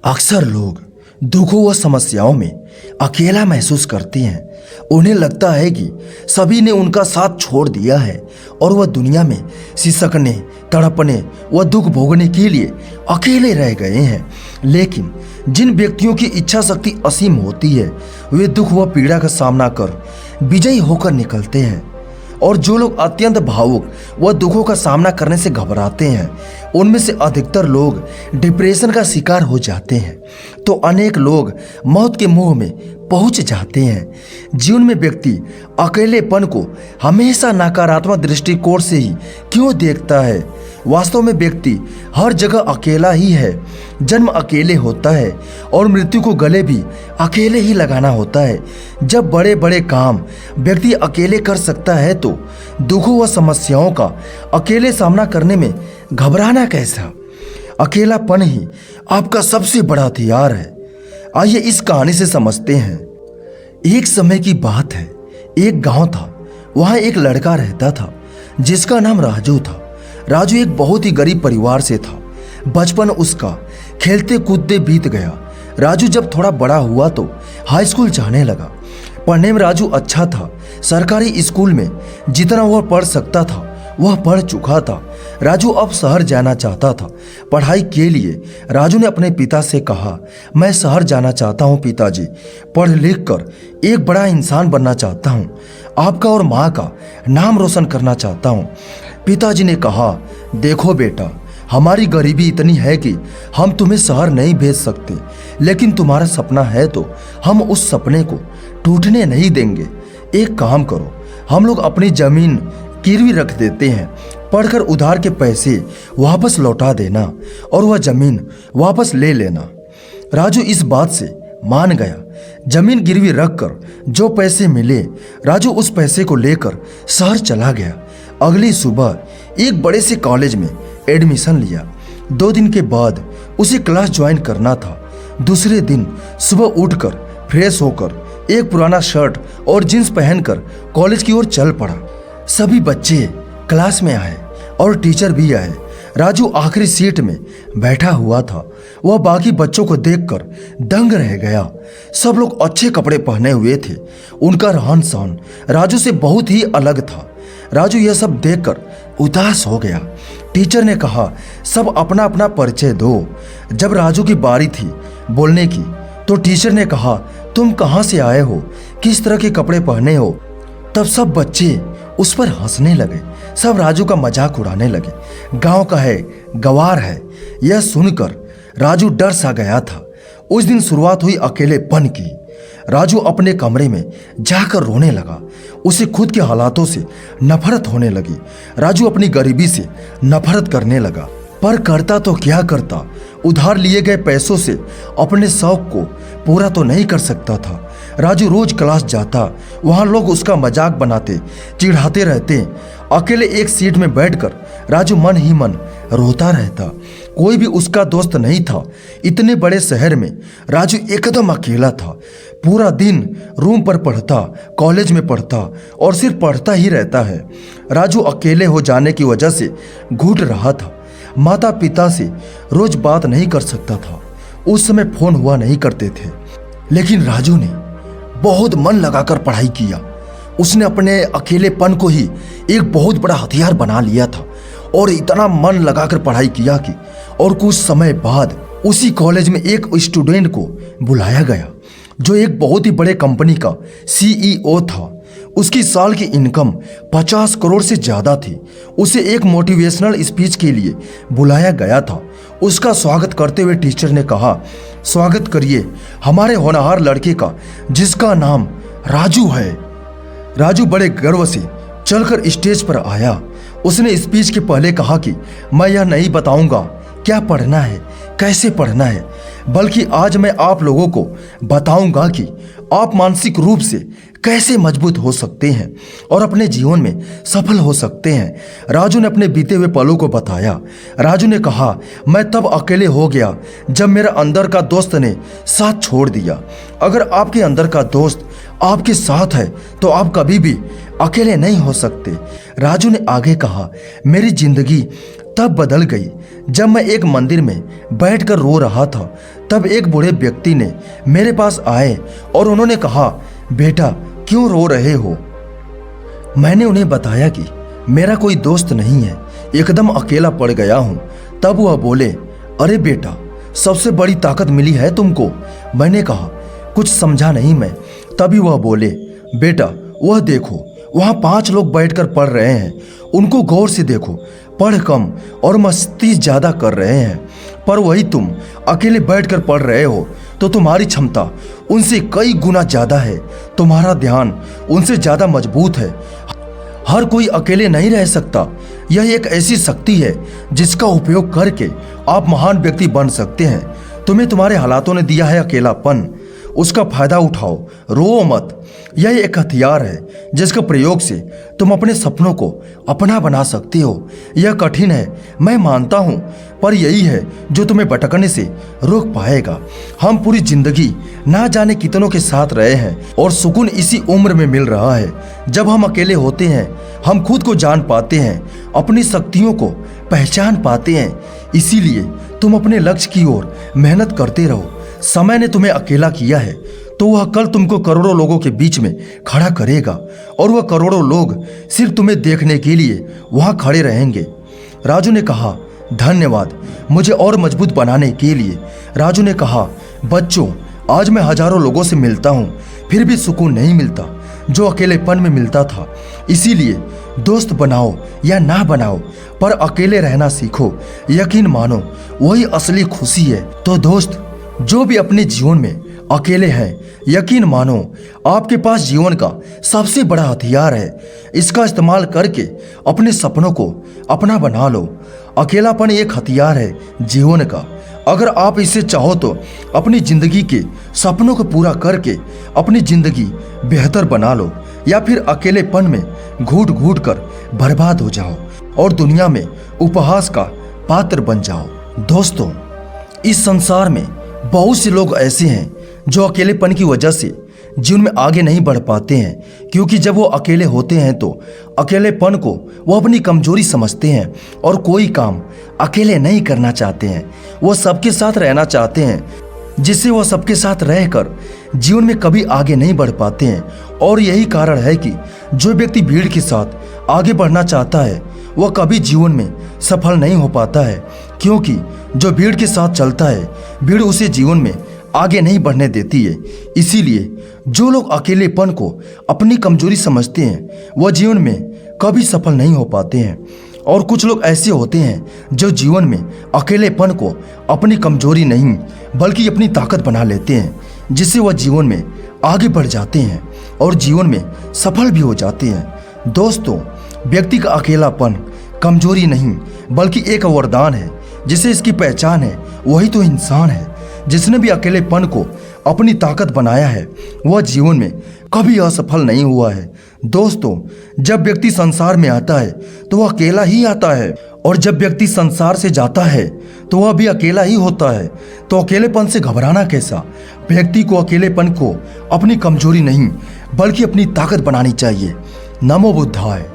अक्सर लोग दुखों व समस्याओं में अकेला महसूस करते हैं। उन्हें लगता है कि सभी ने उनका साथ छोड़ दिया है और वह दुनिया में सिसकने, तड़पने व दुख भोगने के लिए अकेले रह गए हैं। लेकिन जिन व्यक्तियों की इच्छा शक्ति असीम होती है, वे दुख व पीड़ा का सामना कर विजयी होकर निकलते हैं। और जो लोग अत्यंत भावुक व दुखों का सामना करने से घबराते हैं, उनमें से अधिकतर लोग डिप्रेशन का शिकार हो जाते हैं, तो अनेक लोग मौत के मुंह में पहुंच जाते हैं। जीवन में व्यक्ति अकेलेपन को हमेशा नकारात्मक दृष्टिकोण से ही क्यों देखता है? वास्तव में व्यक्ति हर जगह अकेला ही है। जन्म अकेले होता है और मृत्यु को गले भी अकेले ही लगाना होता है। जब बड़े बड़े काम व्यक्ति अकेले कर सकता है, तो दुखों व समस्याओं का अकेले सामना करने में घबराना कैसा? अकेलापन ही आपका सबसे बड़ा हथियार है। आइए इस कहानी से समझते हैं। एक समय की बात है, एक गांव था। वहां एक लड़का रहता था जिसका नाम राजू था। राजू एक बहुत ही गरीब परिवार से था। बचपन उसका खेलते कूदते बीत गया। राजू जब थोड़ा बड़ा हुआ तो हाई स्कूल जाने लगा। पढ़ने में राजू अच्छा था। सरकारी स्कूल में जितना वह पढ़ सकता था वह पढ़ चुका था। राजू अब शहर जाना चाहता था। पढ़ाई के लिए राजू ने अपने पिता से कहा, मैं शहर जाना चाहता हूँ पिताजी, पढ़ लिख कर एक बड़ा इंसान बनना चाहता हूँ, आपका और माँ का नाम रोशन करना चाहता हूँ। पिताजी ने कहा, देखो बेटा, हमारी गरीबी इतनी है कि हम तुम्हें शहर नहीं भेज सकते, लेकिन तुम्हारा सपना है तो हम उस सपने को टूटने नहीं देंगे। एक काम करो, हम लोग अपनी जमीन गिरवी रख देते हैं, पढ़कर उधार के पैसे वापस लौटा देना और वह जमीन वापस ले लेना। राजू इस बात से मान गया। जमीन गिरवी रखकर जो पैसे मिले, राजू उस पैसे को लेकर शहर चला गया। अगली सुबह एक बड़े से कॉलेज में एडमिशन लिया। 2 दिन के बाद उसे क्लास ज्वाइन करना था। दूसरे दिन सुबह उठकर फ्रेश होकर एक पुराना शर्ट और जींस पहनकर कॉलेज की ओर चल पड़ा। सभी बच्चे क्लास में आए और टीचर भी आए। राजू आखिरी सीट में बैठा हुआ था। वह बाकी बच्चों को देखकर दंग रह गया। सब लोग अच्छे कपड़े पहने हुए थे। उनका रहन सहन राजू से बहुत ही अलग था। राजू यह सब देखकर उदास हो गया। टीचर ने कहा, सब अपना अपना परिचय दो। जब राजू की बारी थी बोलने की, तो टीचर ने कहा, तुम कहाँ से आए हो, किस तरह के कपड़े पहने हो? तब सब बच्चे उस पर हंसने लगे। सब राजू का मजाक उड़ाने लगे। गांव का है, गवार है। यह सुनकर राजू डर सा गया था। उस दिन शुरुआत हुई अकेलेपन की। राजू अपने कमरे में जाकर रोने लगा। उसे खुद के हालातों से नफरत होने लगी। राजू अपनी गरीबी से नफरत करने लगा, पर करता तो क्या करता? उधार लिए गए पैसों से अपने शौक को पूरा तो नहीं कर सकता था। राजू रोज क्लास जाता, वहां लोग उसका मजाक बनाते, चिढ़ाते रहते। अकेले एक सीट में बैठकर राजू मन ही मन रोता रहता। कोई भी उसका दोस्त नहीं था। इतने बड़े शहर में राजू एकदम अकेला था। पूरा दिन रूम पर पढ़ता, कॉलेज में पढ़ता और सिर्फ पढ़ता ही रहता है। राजू अकेले हो जाने की वजह से घुट रहा था। माता पिता से रोज बात नहीं कर सकता था। उस समय फोन हुआ नहीं करते थे। लेकिन राजू ने बहुत मन लगाकर पढ़ाई किया। उसने अपने अकेलेपन को ही एक बहुत बड़ा हथियार बना लिया था और इतना मन लगाकर पढ़ाई किया कि और कुछ समय बाद उसी कॉलेज में एक स्टूडेंट को बुलाया गया जो एक बहुत ही बड़े कंपनी का CEO था। उसकी साल की इनकम 50 करोड़ से ज्यादा थी। उसे एक मोटिवेशनल स्पीच के लिए बुलाया गया था। उसका स्वागत करते हुए टीचर ने कहा, स्वागत करिए हमारे होनहार लड़के का जिसका नाम राजू है। राजू बड़े गर्व से चलकर स्टेज पर आया। उसने स्पीच के पहले कहा कि मैं यह नहीं बताऊंगा क्या पढ़ना है, कैसे पढ़ना है, बल्कि आज मैं आप लोगों को बताऊंगा कि आप मानसिक रूप से कैसे मजबूत हो सकते हैं और अपने जीवन में सफल हो सकते हैं। राजू ने अपने बीते हुए पलों को बताया। राजू ने कहा, मैं तब अकेले हो गया जब मेरे अंदर का दोस्त ने साथ छोड़ दिया। अगर आपके अंदर का दोस्त आपके साथ है तो आप कभी भी अकेले नहीं हो सकते। राजू ने आगे कहा, मेरी जिंदगी तब बदल गई जब मैं एक मंदिर में बैठकर रो रहा था, तब एक बूढ़े व्यक्ति ने मेरे पास आए और उन्होंने कहा, बेटा क्यों रो रहे हो? मैंने उन्हें बताया कि मेरा कोई दोस्त नहीं है, एकदम अकेला पड़ गया हूँ। तब वह बोले, अरे बेटा, सबसे बड़ी ताकत मिली है तुमको। मैंने कहा, कुछ समझा नहीं मैं। तभी वह बोले, बेटा वह देखो, वहाँ 5 लोग बैठकर पढ़ रहे हैं, उनको गौर से देखो, पढ़ कम और मस्ती ज़्यादा कर रहे हैं। पर वही तुम अकेले बैठकर पढ़ रहे हो, तो तुम्हारी क्षमता उनसे कई गुना ज़्यादा है, तुम्हारा ध्यान उनसे ज़्यादा मजबूत है। हर कोई अकेले नहीं रह सकता। यह एक ऐसी शक्ति है जिसका उपयोग करके आप महान व्यक्ति बन सकते हैं। तुम्हें तुम्हारे हालातों ने दिया है अकेलापन, उसका फायदा उठाओ, रो मत। यह एक हथियार है जिसके प्रयोग से तुम अपने सपनों को अपना बना सकते हो। यह कठिन है, मैं मानता हूँ, पर यही है जो तुम्हें भटकने से रोक पाएगा। हम पूरी जिंदगी ना जाने कितनों के साथ रहे हैं और सुकून इसी उम्र में मिल रहा है। जब हम अकेले होते हैं, हम खुद को जान पाते हैं, अपनी शक्तियों को पहचान पाते हैं। इसीलिए तुम अपने लक्ष्य की ओर मेहनत करते रहो। समय ने तुम्हें अकेला किया है, तो वह कल तुमको करोड़ों लोगों के बीच में खड़ा करेगा और वह करोड़ों लोग सिर्फ तुम्हें देखने के लिए वहां खड़े रहेंगे। राजू ने कहा, धन्यवाद मुझे और मजबूत बनाने के लिए। राजू ने कहा, बच्चों, आज मैं हजारों लोगों से मिलता हूँ, फिर भी सुकून नहीं मिलता जो अकेलेपन में मिलता था। इसीलिए दोस्त बनाओ या ना बनाओ, पर अकेले रहना सीखो। यकीन मानो वही असली खुशी है। तो दोस्त, जो भी अपने जीवन में अकेले हैं, यकीन मानो आपके पास जीवन का सबसे बड़ा हथियार है। इसका इस्तेमाल करके अपने सपनों को अपना बना लो। अकेलापन एक हथियार है जीवन का। अगर आप इसे चाहो तो अपनी जिंदगी के सपनों को पूरा करके अपनी जिंदगी बेहतर बना लो, या फिर अकेलेपन में घूट घूट कर बर्बाद हो जाओ और दुनिया में उपहास का पात्र बन जाओ। दोस्तों, इस संसार में बहुत से लोग ऐसे हैं जो अकेलेपन की वजह से जीवन में आगे नहीं बढ़ पाते हैं, क्योंकि जब वो अकेले होते हैं तो अकेलेपन को वो अपनी कमजोरी समझते हैं और कोई काम अकेले नहीं करना चाहते हैं। वो सबके साथ रहना चाहते हैं, जिससे वो सबके साथ रहकर जीवन में कभी आगे नहीं बढ़ पाते हैं। और यही कारण है कि जो व्यक्ति भीड़ के साथ आगे बढ़ना चाहता है वह कभी जीवन में सफल नहीं हो पाता है, क्योंकि जो भीड़ के साथ चलता है, भीड़ उसे जीवन में आगे नहीं बढ़ने देती है। इसीलिए जो लोग अकेलेपन को अपनी कमजोरी समझते हैं वह जीवन में कभी सफल नहीं हो पाते हैं। और कुछ लोग ऐसे होते हैं जो जीवन में अकेलेपन को अपनी कमजोरी नहीं बल्कि अपनी ताकत बना लेते हैं, जिससे वह जीवन में आगे बढ़ जाते हैं और जीवन में सफल भी हो जाते हैं। दोस्तों, व्यक्ति का अकेलापन कमजोरी नहीं बल्कि एक वरदान है। जिसे इसकी पहचान है वही तो इंसान है। जिसने भी अकेलेपन को अपनी ताकत बनाया है वह जीवन में कभी असफल नहीं हुआ है। दोस्तों, जब व्यक्ति संसार में आता है तो वह अकेला ही आता है, और जब व्यक्ति संसार से जाता है तो वह भी अकेला ही होता है। तो अकेलेपन से घबराना कैसा? व्यक्ति को अकेलेपन को अपनी कमजोरी नहीं बल्कि अपनी ताकत बनानी चाहिए। नमो बुद्धाय।